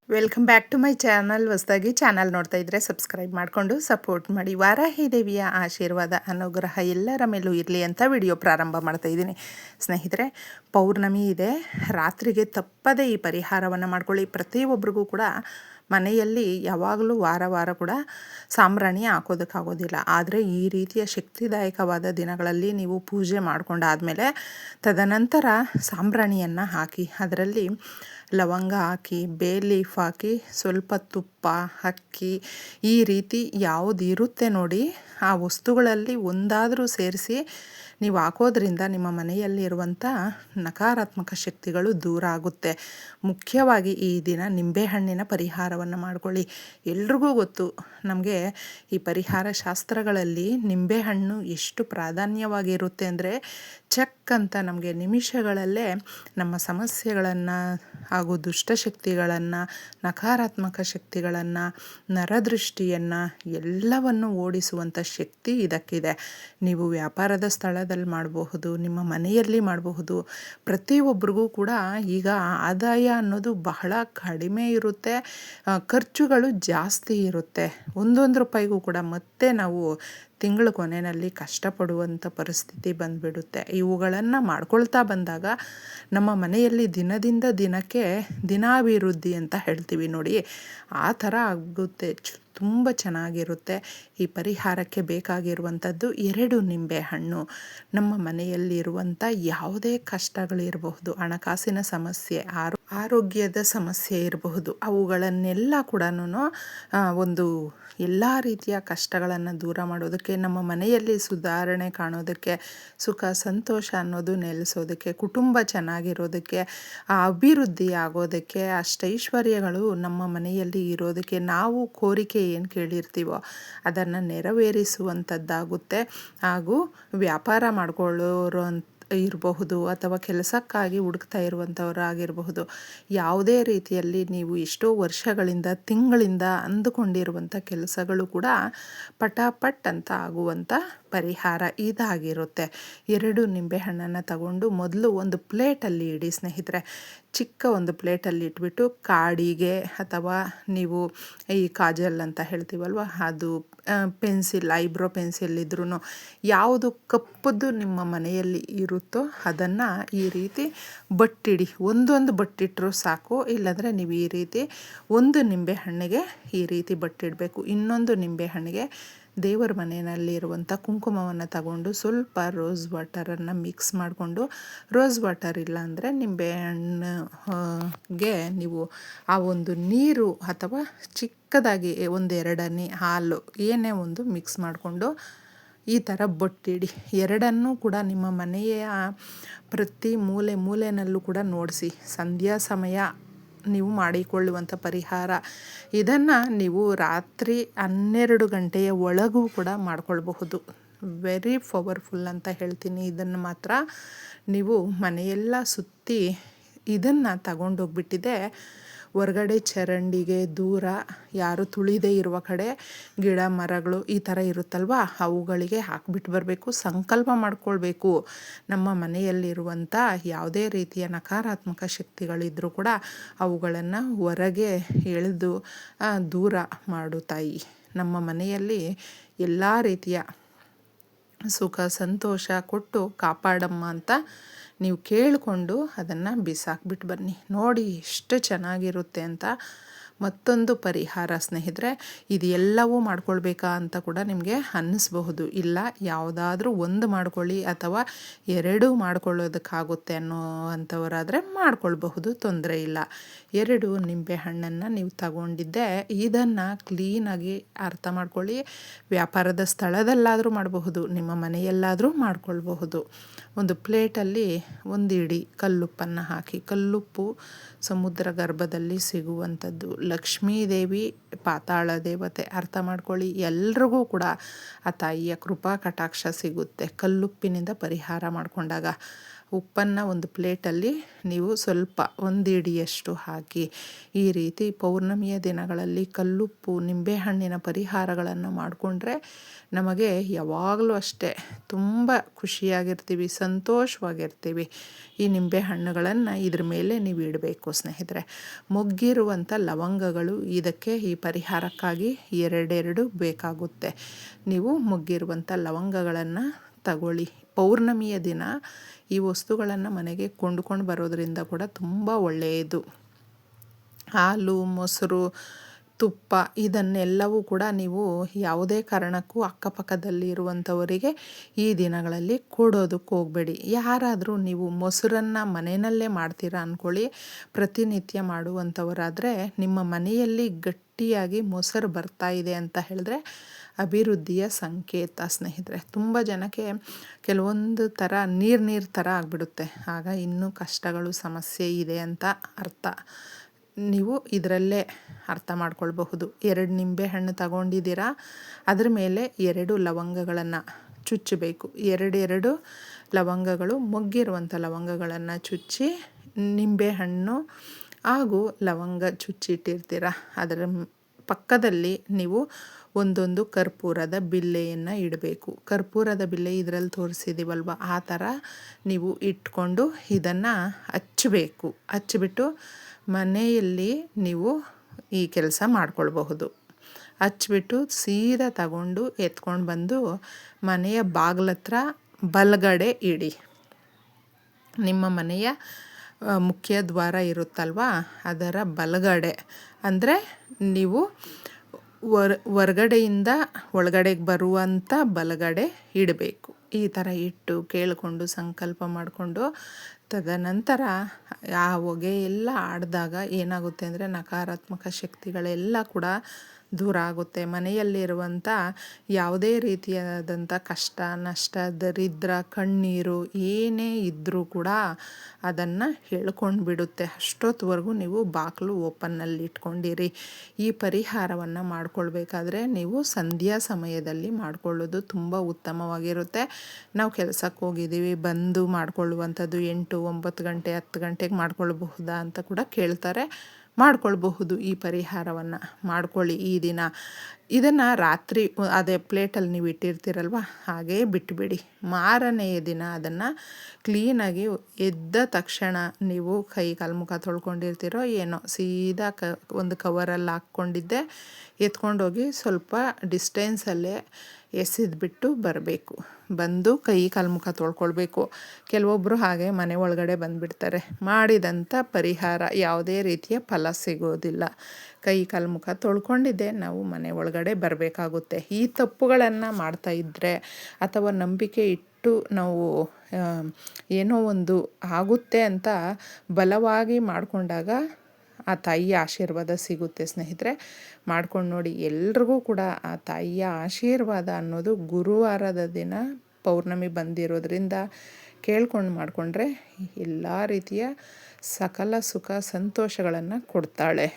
Welcome back to my channel. ಹೊಸದಾಗಿ channel ನೋಡ್ತಾ ಇದ್ದರೆ ಸಬ್ಸ್ಕ್ರೈಬ್ ಮಾಡಿಕೊಂಡು ಸಪೋರ್ಟ್ ಮಾಡಿ. ವಾರಾಹಿ ದೇವಿಯ ಆಶೀರ್ವಾದ ಅನುಗ್ರಹ ಎಲ್ಲರ ಮೇಲೂ ಇರಲಿ ಅಂತ ವಿಡಿಯೋ ಪ್ರಾರಂಭ ಮಾಡ್ತಾ ಇದ್ದೀನಿ. ಸ್ನೇಹಿತರೆ, ಪೌರ್ಣಮಿ ಇದೆ. ರಾತ್ರಿಗೆ ತಪ್ಪದೇ ಈ ಪರಿಹಾರವನ್ನು ಮಾಡ್ಕೊಳ್ಳಿ. ಪ್ರತಿಯೊಬ್ಬರಿಗೂ ಕೂಡ ಮನೆಯಲ್ಲಿ ಯಾವಾಗಲೂ ವಾರ ಕೂಡ ಸಾಂಬ್ರಾಣಿ ಹಾಕೋದಕ್ಕಾಗೋದಿಲ್ಲ. ಆದರೆ ಈ ರೀತಿಯ ಶಕ್ತಿದಾಯಕವಾದ ದಿನಗಳಲ್ಲಿ ನೀವು ಪೂಜೆ ಮಾಡ್ಕೊಂಡಾದಮೇಲೆ ತದನಂತರ ಸಾಂಬ್ರಾಣಿಯನ್ನು ಹಾಕಿ, ಅದರಲ್ಲಿ ಲವಂಗ ಹಾಕಿ, ಬೇ ಲೀಫ್ ಹಾಕಿ, ಸ್ವಲ್ಪ ತುಪ್ಪ, ಅಕ್ಕಿ, ಈ ರೀತಿ ಯಾವುದು ಇರುತ್ತೆ ನೋಡಿ ಆ ವಸ್ತುಗಳಲ್ಲಿ ಒಂದಾದರೂ ಸೇರಿಸಿ ನೀವು ಹಾಕೋದ್ರಿಂದ ನಿಮ್ಮ ಮನೆಯಲ್ಲಿರುವಂಥ ನಕಾರಾತ್ಮಕ ಶಕ್ತಿಗಳು ದೂರ ಆಗುತ್ತೆ. ಮುಖ್ಯವಾಗಿ ಈ ದಿನ ನಿಂಬೆಹಣ್ಣಿನ ಪರಿಹಾರವನ್ನು ಮಾಡಿಕೊಳ್ಳಿ. ಎಲ್ರಿಗೂ ಗೊತ್ತು, ನಮಗೆ ಈ ಪರಿಹಾರ ಶಾಸ್ತ್ರಗಳಲ್ಲಿ ನಿಂಬೆಹಣ್ಣು ಎಷ್ಟು ಪ್ರಾಧಾನ್ಯವಾಗಿರುತ್ತೆ ಅಂದರೆ, ಚಕ್ ಅಂತ ನಮಗೆ ನಿಮಿಷಗಳಲ್ಲೇ ನಮ್ಮ ಸಮಸ್ಯೆಗಳನ್ನು ಹಾಗೂ ದುಷ್ಟಶಕ್ತಿಗಳನ್ನು, ನಕಾರಾತ್ಮಕ ಶಕ್ತಿಗಳನ್ನು, ನರದೃಷ್ಟಿಯನ್ನು ಎಲ್ಲವನ್ನು ಓಡಿಸುವಂಥ ಶಕ್ತಿ ಇದಕ್ಕಿದೆ. ನೀವು ವ್ಯಾಪಾರದ ಸ್ಥಳದಲ್ಲಿ ಮಾಡಬಹುದು, ನಿಮ್ಮ ಮನೆಯಲ್ಲಿ ಮಾಡಬಹುದು. ಪ್ರತಿಯೊಬ್ಬರಿಗೂ ಕೂಡ ಈಗ ಆದಾಯ ಅನ್ನೋದು ಬಹಳ ಕಡಿಮೆ ಇರುತ್ತೆ, ಖರ್ಚುಗಳು ಜಾಸ್ತಿ ಇರುತ್ತೆ. ಒಂದೊಂದು ರೂಪಾಯಿಗೂ ಕೂಡ ಮತ್ತೆ ನಾವು ತಿಂಗಳ ಕೊನೆಯಲ್ಲಿ ಕಷ್ಟಪಡುವಂಥ ಪರಿಸ್ಥಿತಿ ಬಂದುಬಿಡುತ್ತೆ. ಇವುಗಳನ್ನು ಮಾಡ್ಕೊಳ್ತಾ ಬಂದಾಗ ನಮ್ಮ ಮನೆಯಲ್ಲಿ ದಿನದಿಂದ ದಿನಕ್ಕೆ ದಿನಾಭಿವೃದ್ಧಿ ಅಂತ ಹೇಳ್ತೀವಿ ನೋಡಿ, ಆ ಥರ ಆಗುತ್ತೆ. ತುಂಬ ಚೆನ್ನಾಗಿರುತ್ತೆ. ಈ ಪರಿಹಾರಕ್ಕೆ ಬೇಕಾಗಿರುವಂಥದ್ದು 2 ನಿಂಬೆಹಣ್ಣು. ನಮ್ಮ ಮನೆಯಲ್ಲಿರುವಂಥ ಯಾವುದೇ ಕಷ್ಟಗಳಿರಬಹುದು, ಹಣಕಾಸಿನ ಸಮಸ್ಯೆ, ಆರೋಗ್ಯದ ಸಮಸ್ಯೆ ಇರಬಹುದು, ಅವುಗಳನ್ನೆಲ್ಲ ಕೂಡ ಒಂದು ಎಲ್ಲ ರೀತಿಯ ಕಷ್ಟಗಳನ್ನು ದೂರ ಮಾಡೋದಕ್ಕೆ, ನಮ್ಮ ಮನೆಯಲ್ಲಿ ಸುಧಾರಣೆ ಕಾಣೋದಕ್ಕೆ, ಸುಖ ಸಂತೋಷ ಅನ್ನೋದು ನೆಲೆಸೋದಕ್ಕೆ, ಕುಟುಂಬ ಚೆನ್ನಾಗಿರೋದಕ್ಕೆ, ಅಭಿವೃದ್ಧಿ ಆಗೋದಕ್ಕೆ, ಅಷ್ಟೈಶ್ವರ್ಯಗಳು ನಮ್ಮ ಮನೆಯಲ್ಲಿ ಇರೋದಕ್ಕೆ, ನಾವು ಕೋರಿಕೆ ಏನು ಕೇಳಿರ್ತೀವೋ ಅದನ್ನು ನೆರವೇರಿಸುವಂಥದ್ದಾಗುತ್ತೆ. ಹಾಗೂ ವ್ಯಾಪಾರ ಮಾಡ್ಕೊಳ್ಳೋರು ಇರಬಹುದು, ಅಥವಾ ಕೆಲಸಕ್ಕಾಗಿ ಹುಡುಕ್ತಾ ಇರುವಂಥವರಾಗಿರಬಹುದು, ಯಾವುದೇ ರೀತಿಯಲ್ಲಿ ನೀವು ಎಷ್ಟೋ ವರ್ಷಗಳಿಂದ ತಿಂಗಳಿಂದ ಅಂದುಕೊಂಡಿರುವಂಥ ಕೆಲಸಗಳು ಕೂಡ ಪಟಾಪಟ್ ಅಂತ ಆಗುವಂಥ ಪರಿಹಾರ ಇದಾಗಿರುತ್ತೆ. 2 ನಿಂಬೆಹಣ್ಣನ್ನು ತಗೊಂಡು ಮೊದಲು ಒಂದು ಪ್ಲೇಟಲ್ಲಿ ಇಡಿ ಸ್ನೇಹಿತರೆ. ಚಿಕ್ಕ ಒಂದು ಪ್ಲೇಟಲ್ಲಿ ಇಟ್ಬಿಟ್ಟು ಕಾಡಿಗೆ, ಅಥವಾ ನೀವು ಈ ಕಾಜಲ್ ಅಂತ ಹೇಳ್ತೀವಲ್ವ, ಅದು ಪೆನ್ಸಿಲ್, ಐಬ್ರೋ ಪೆನ್ಸಿಲ್ ಇದ್ರೂ ಯಾವುದು ಕಪ್ಪದ್ದು ನಿಮ್ಮ ಮನೆಯಲ್ಲಿ ಇರುತ್ತೋ ಅದನ್ನು ಈ ರೀತಿ ಬಟ್ಟಿಡಿ. ಒಂದೊಂದು ಬಟ್ಟಿಟ್ಟರೂ ಸಾಕು. ಇಲ್ಲಾಂದರೆ ನೀವು ಈ ರೀತಿ ಒಂದು ನಿಂಬೆಹಣ್ಣಿಗೆ ಈ ರೀತಿ ಬಟ್ಟಿಡಬೇಕು. ಇನ್ನೊಂದು ನಿಂಬೆಹಣ್ಣಿಗೆ ದೇವರ ಮನೆಯಲ್ಲಿರುವಂಥ ಕುಂಕುಮವನ್ನು ತಗೊಂಡು ಸ್ವಲ್ಪ ರೋಸ್ ವಾಟರನ್ನು ಮಿಕ್ಸ್ ಮಾಡಿಕೊಂಡು, ರೋಸ್ ವಾಟರ್ ಇಲ್ಲ ಅಂದರೆ ನಿಂಬೆಹಣ್ಣಿಗೆ ನೀವು ಆ ಒಂದು ನೀರು ಅಥವಾ ಚಿಕ್ಕದಾಗಿ 1-2 ಹನಿ ಹಾಲು ಏನೇ ಒಂದು ಮಿಕ್ಸ್ ಮಾಡಿಕೊಂಡು ಈ ಥರ ಬೊಟ್ಟಿಡಿ. 2 ಕೂಡ ನಿಮ್ಮ ಮನೆಯ ಪ್ರತಿ ಮೂಲೆನಲ್ಲೂ ಕೂಡ ನೋಡಿಸಿ. ಸಂಧ್ಯಾ ಸಮಯ ನೀವು ಮಾಡಿಕೊಳ್ಳುವಂಥ ಪರಿಹಾರ. ಇದನ್ನು ನೀವು ರಾತ್ರಿ 12 ಗಂಟೆಯ ಒಳಗೂ ಕೂಡ ಮಾಡ್ಕೊಳ್ಬಹುದು. ವೆರಿ ಪವರ್ಫುಲ್ ಅಂತ ಹೇಳ್ತೀನಿ. ಇದನ್ನು ಮಾತ್ರ ನೀವು ಮನೆಯೆಲ್ಲ ಸುತ್ತಿ ಇದನ್ನು ತಗೊಂಡೋಗ್ಬಿಟ್ಟಿದೆ ಹೊರಗಡೆ ಚರಂಡಿಗೆ ದೂರ, ಯಾರು ತುಳಿದೇ ಇರುವ ಕಡೆ ಗಿಡ ಮರಗಳು ಈ ಥರ ಇರುತ್ತಲ್ವ, ಅವುಗಳಿಗೆ ಹಾಕಿಬಿಟ್ಟು ಬರಬೇಕು. ಸಂಕಲ್ಪ ಮಾಡ್ಕೊಳ್ಬೇಕು, ನಮ್ಮ ಮನೆಯಲ್ಲಿರುವಂಥ ಯಾವುದೇ ರೀತಿಯ ನಕಾರಾತ್ಮಕ ಶಕ್ತಿಗಳಿದ್ರೂ ಕೂಡ ಅವುಗಳನ್ನು ಹೊರಗೆ ಎಳೆದು ದೂರ ಮಾಡು ತಾಯಿ. ನಮ್ಮ ಮನೆಯಲ್ಲಿ ಎಲ್ಲ ರೀತಿಯ ಸುಖ ಸಂತೋಷ ಕೊಟ್ಟು ಕಾಪಾಡಮ್ಮ ಅಂತ ನೀವು ಕೇಳಿಕೊಂಡು ಅದನ್ನು ಬಿಸಾಕ್ಬಿಟ್ಟು ಬನ್ನಿ. ನೋಡಿ ಎಷ್ಟು ಚೆನ್ನಾಗಿರುತ್ತೆ ಅಂತ. ಮತ್ತೊಂದು ಪರಿಹಾರ ಸ್ನೇಹಿತರೆ, ಇದು ಎಲ್ಲವೂ ಮಾಡ್ಕೊಳ್ಬೇಕಾ ಅಂತ ಕೂಡ ನಿಮಗೆ ಅನ್ನಿಸ್ಬಹುದು. ಇಲ್ಲ, ಯಾವುದಾದ್ರೂ ಒಂದು ಮಾಡ್ಕೊಳ್ಳಿ ಅಥವಾ 2 ಮಾಡ್ಕೊಳ್ಳೋದಕ್ಕಾಗುತ್ತೆ ಅನ್ನೋವಂಥವರಾದರೆ ಮಾಡ್ಕೊಳ್ಬಹುದು, ತೊಂದರೆ ಇಲ್ಲ. 2 ನಿಂಬೆಹಣ್ಣನ್ನು ನೀವು ತಗೊಂಡಿದ್ದೆ, ಇದನ್ನು ಕ್ಲೀನಾಗಿ ಅರ್ಥ ಮಾಡ್ಕೊಳ್ಳಿ. ವ್ಯಾಪಾರದ ಸ್ಥಳದಲ್ಲಾದರೂ ಮಾಡಬಹುದು, ನಿಮ್ಮ ಮನೆಯಲ್ಲಾದರೂ ಮಾಡ್ಕೊಳ್ಬಹುದು. ಒಂದು ಪ್ಲೇಟಲ್ಲಿ 1 ಹಿಡಿ ಕಲ್ಲುಪ್ಪನ್ನು ಹಾಕಿ. ಕಲ್ಲುಪ್ಪು ಸಮುದ್ರ ಗರ್ಭದಲ್ಲಿ ಸಿಗುವಂಥದ್ದು. ಲಕ್ಷ್ಮೀದೇವಿ ಪಾತಾಳ ದೇವತೆ, ಅರ್ಥ ಮಾಡ್ಕೊಳ್ಳಿ. ಎಲ್ರಿಗೂ ಕೂಡ ಆ ತಾಯಿಯ ಕೃಪಾ ಕಟಾಕ್ಷ ಸಿಗುತ್ತೆ ಕಲ್ಲುಪ್ಪಿನಿಂದ ಪರಿಹಾರ ಮಾಡಿಕೊಂಡಾಗ. ಉಪ್ಪನ್ನು ಒಂದು ಪ್ಲೇಟಲ್ಲಿ ನೀವು ಸ್ವಲ್ಪ ಒಂದು ಹಿಡಿಯಷ್ಟು ಹಾಕಿ ಈ ರೀತಿ ಪೌರ್ಣಮಿಯ ದಿನಗಳಲ್ಲಿ ಕಲ್ಲುಪ್ಪು ನಿಂಬೆಹಣ್ಣಿನ ಪರಿಹಾರಗಳನ್ನು ಮಾಡಿಕೊಂಡ್ರೆ ನಮಗೆ ಯಾವಾಗಲೂ ಅಷ್ಟೇ ತುಂಬ ಖುಷಿಯಾಗಿರ್ತೀವಿ, ಸಂತೋಷವಾಗಿರ್ತೀವಿ. ಈ ನಿಂಬೆಹಣ್ಣುಗಳನ್ನು ಇದ್ರ ಮೇಲೆ ನೀವು ಇಡಬೇಕು ಸ್ನೇಹಿತರೆ. ಮೊಗ್ಗಿರುವಂಥ ಲವಂಗಗಳು ಇದಕ್ಕೆ ಈ ಪರಿಹಾರಕ್ಕಾಗಿ ಎರಡೆರಡು ಬೇಕಾಗುತ್ತೆ. ನೀವು ಮೊಗ್ಗಿರುವಂಥ ಲವಂಗಗಳನ್ನು ತಗೊಳ್ಳಿ. ಪೌರ್ಣಮಿಯ ದಿನ ಈ ವಸ್ತುಗಳನ್ನು ಮನೆಗೆ ಕೊಂಡುಕೊಂಡು ಬರೋದರಿಂದ ಕೂಡ ತುಂಬ ಒಳ್ಳೆಯದು. ಹಾಲು, ಮೊಸರು, ತುಪ್ಪ ಇದನ್ನೆಲ್ಲವೂ ಕೂಡ ನೀವು ಯಾವುದೇ ಕಾರಣಕ್ಕೂ ಅಕ್ಕಪಕ್ಕದಲ್ಲಿ ಇರುವಂಥವರಿಗೆ ಈ ದಿನಗಳಲ್ಲಿ ಕೊಡೋದಕ್ಕೆ ಹೋಗಬೇಡಿ. ಯಾರಾದರೂ ನೀವು ಮೊಸರನ್ನು ಮನೆಯಲ್ಲೇ ಮಾಡ್ತೀರಾ ಅಂದ್ಕೊಳ್ಳಿ, ಪ್ರತಿನಿತ್ಯ ಮಾಡುವಂಥವರಾದರೆ ನಿಮ್ಮ ಮನೆಯಲ್ಲಿ ಗಟ್ಟಿಯಾಗಿ ಮೊಸರು ಬರ್ತಾ ಇದೆ ಅಂತ ಹೇಳಿದ್ರೆ ಅಭಿವೃದ್ಧಿಯ ಸಂಕೇತ ಸ್ನೇಹಿತರೆ. ತುಂಬ ಜನಕ್ಕೆ ಕೆಲವೊಂದು ಥರ ನೀರು ಥರ ಆಗಿಬಿಡುತ್ತೆ, ಆಗ ಇನ್ನೂ ಕಷ್ಟಗಳು ಸಮಸ್ಯೆ ಇದೆ ಅಂತ ಅರ್ಥ. ನೀವು ಇದರಲ್ಲೇ ಅರ್ಥ ಮಾಡ್ಕೊಳ್ಬಹುದು. 2 ನಿಂಬೆಹಣ್ಣು ತಗೊಂಡಿದ್ದೀರಾ, ಅದ್ರ ಮೇಲೆ 2 ಲವಂಗಗಳನ್ನು ಚುಚ್ಚಬೇಕು. 2 ಲವಂಗಗಳು, ಮೊಗ್ಗಿರುವಂಥ ಲವಂಗಗಳನ್ನು ಚುಚ್ಚಿ, ನಿಂಬೆಹಣ್ಣು ಹಾಗೂ ಲವಂಗ ಚುಚ್ಚಿಟ್ಟಿರ್ತೀರ, ಅದರ ಪಕ್ಕದಲ್ಲಿ ನೀವು ಒಂದೊಂದು ಕರ್ಪೂರದ ಬಿಲ್ಲೆಯನ್ನು ಇಡಬೇಕು. ಕರ್ಪೂರದ ಬಿಲ್ಲೆ ಇದರಲ್ಲಿ ತೋರಿಸಿದ್ದೀವಲ್ವ, ಆ ಥರ ನೀವು ಇಟ್ಕೊಂಡು ಇದನ್ನು ಹಚ್ಚಬೇಕು. ಹಚ್ಚಿಬಿಟ್ಟು ಮನೆಯಲ್ಲಿ ನೀವು ಈ ಕೆಲಸ ಮಾಡ್ಕೊಳ್ಬಹುದು. ಹಚ್ಬಿಟ್ಟು ಸೀದಾ ತಗೊಂಡು ಎತ್ಕೊಂಡು ಬಂದು ಮನೆಯ ಬಾಗಿಲತ್ರ ಬಲಗಡೆ ಇಡಿ. ನಿಮ್ಮ ಮನೆಯ ಮುಖ್ಯ ದ್ವಾರ ಇರುತ್ತಲ್ವ, ಅದರ ಬಲಗಡೆ, ಅಂದರೆ ನೀವು ಹೊರ್ಗಡೆಯಿಂದ ಒಳಗಡೆಗೆ ಬರುವಂಥ ಬಲಗಡೆ ಇಡಬೇಕು. ಈ ಥರ ಇಟ್ಟು ಕೇಳಿಕೊಂಡು ಸಂಕಲ್ಪ ಮಾಡಿಕೊಂಡು ತದನಂತರ ಆ ಹೊಗೆ ಎಲ್ಲ ಆಡಿದಾಗ ಏನಾಗುತ್ತೆ ಅಂದರೆ ನಕಾರಾತ್ಮಕ ಶಕ್ತಿಗಳೆಲ್ಲ ಕೂಡ ದೂರ ಆಗುತ್ತೆ. ಮನೆಯಲ್ಲಿರುವಂಥ ಯಾವುದೇ ರೀತಿಯಾದಂಥ ಕಷ್ಟ, ನಷ್ಟ, ದರಿದ್ರ, ಕಣ್ಣೀರು ಏನೇ ಇದ್ದರೂ ಕೂಡ ಅದನ್ನು ಹೇಳ್ಕೊಂಡು ಬಿಡುತ್ತೆ. ಅಷ್ಟೊತ್ತವರೆಗೂ ನೀವು ಬಾಗಿಲು ಓಪನ್ನಲ್ಲಿ ಇಟ್ಕೊಂಡಿರಿ. ಈ ಪರಿಹಾರವನ್ನು ಮಾಡ್ಕೊಳ್ಬೇಕಾದ್ರೆ ನೀವು ಸಂಧ್ಯಾ ಸಮಯದಲ್ಲಿ ಮಾಡಿಕೊಳ್ಳೋದು ತುಂಬ ಉತ್ತಮವಾಗಿರುತ್ತೆ. ನಾವು ಕೆಲಸಕ್ಕೆ ಹೋಗಿದ್ದೀವಿ, ಬಂದು ಮಾಡಿಕೊಳ್ಳುವಂಥದ್ದು 8, 9 ಗಂಟೆ, 10 ಗಂಟೆಗೆ ಮಾಡ್ಕೊಳ್ಬಹುದಾ ಅಂತ ಕೂಡ ಕೇಳ್ತಾರೆ. ಮಾಡ್ಕೊಳ್ಬಹುದು. ಈ ಪರಿಹಾರವನ್ನು ಮಾಡ್ಕೊಳ್ಳಿ ಈ ದಿನ. ಇದನ್ನು ರಾತ್ರಿ ಅದೇ ಪ್ಲೇಟಲ್ಲಿ ನೀವು ಇಟ್ಟಿರ್ತೀರಲ್ವ, ಹಾಗೇ ಬಿಟ್ಟುಬಿಡಿ. ಮಾರನೆಯ ದಿನ ಅದನ್ನು ಕ್ಲೀನಾಗಿ ಎದ್ದ ತಕ್ಷಣ ನೀವು ಕೈ ಕಾಲು ಮುಖ ತೊಳ್ಕೊಂಡಿರ್ತೀರೋ ಏನೋ, ಸೀದಾ ಒಂದು ಕವರಲ್ಲಿ ಹಾಕ್ಕೊಂಡಿದ್ದೆ ಎತ್ಕೊಂಡೋಗಿ ಸ್ವಲ್ಪ ಡಿಸ್ಟೆನ್ಸಲ್ಲೇ ಎಸೆದ್ಬಿಟ್ಟು ಬರಬೇಕು. ಬಂದು ಕೈ ಕಾಲು ಮುಖ ತೊಳ್ಕೊಳ್ಬೇಕು. ಕೆಲವೊಬ್ಬರು ಹಾಗೆ ಮನೆ ಒಳಗಡೆ ಬಂದುಬಿಡ್ತಾರೆ. ಮಾಡಿದಂಥ ಪರಿಹಾರ ಯಾವುದೇ ರೀತಿಯ ಫಲ ಸಿಗೋದಿಲ್ಲ. ಕೈ ಕಾಲು ಮುಖ ತೊಳ್ಕೊಂಡಿದ್ದೆ ನಾವು ಮನೆ ಒಳಗಡೆ ಬರಬೇಕಾಗುತ್ತೆ. ಈ ತಪ್ಪುಗಳನ್ನು ಮಾಡ್ತಾಯಿದ್ರೆ ಅಥವಾ ನಂಬಿಕೆ ಇಟ್ಟು ನಾವು ಏನೋ ಒಂದು ಆಗುತ್ತೆ ಅಂತ ಬಲವಾಗಿ ಮಾಡಿಕೊಂಡಾಗ ಆ ತಾಯಿಯ ಆಶೀರ್ವಾದ ಸಿಗುತ್ತೆ ಸ್ನೇಹಿತರೆ. ಮಾಡ್ಕೊಂಡು ನೋಡಿ. ಎಲ್ರಿಗೂ ಕೂಡ ಆ ತಾಯಿಯ ಆಶೀರ್ವಾದ ಅನ್ನೋದು ಗುರುವಾರದ ದಿನ ಪೌರ್ಣಮಿ ಬಂದಿರೋದ್ರಿಂದ ಕೇಳ್ಕೊಂಡು ಮಾಡಿಕೊಂಡ್ರೆ ಎಲ್ಲ ರೀತಿಯ ಸಕಲ ಸುಖ ಸಂತೋಷಗಳನ್ನು ಕೊಡ್ತಾಳೆ.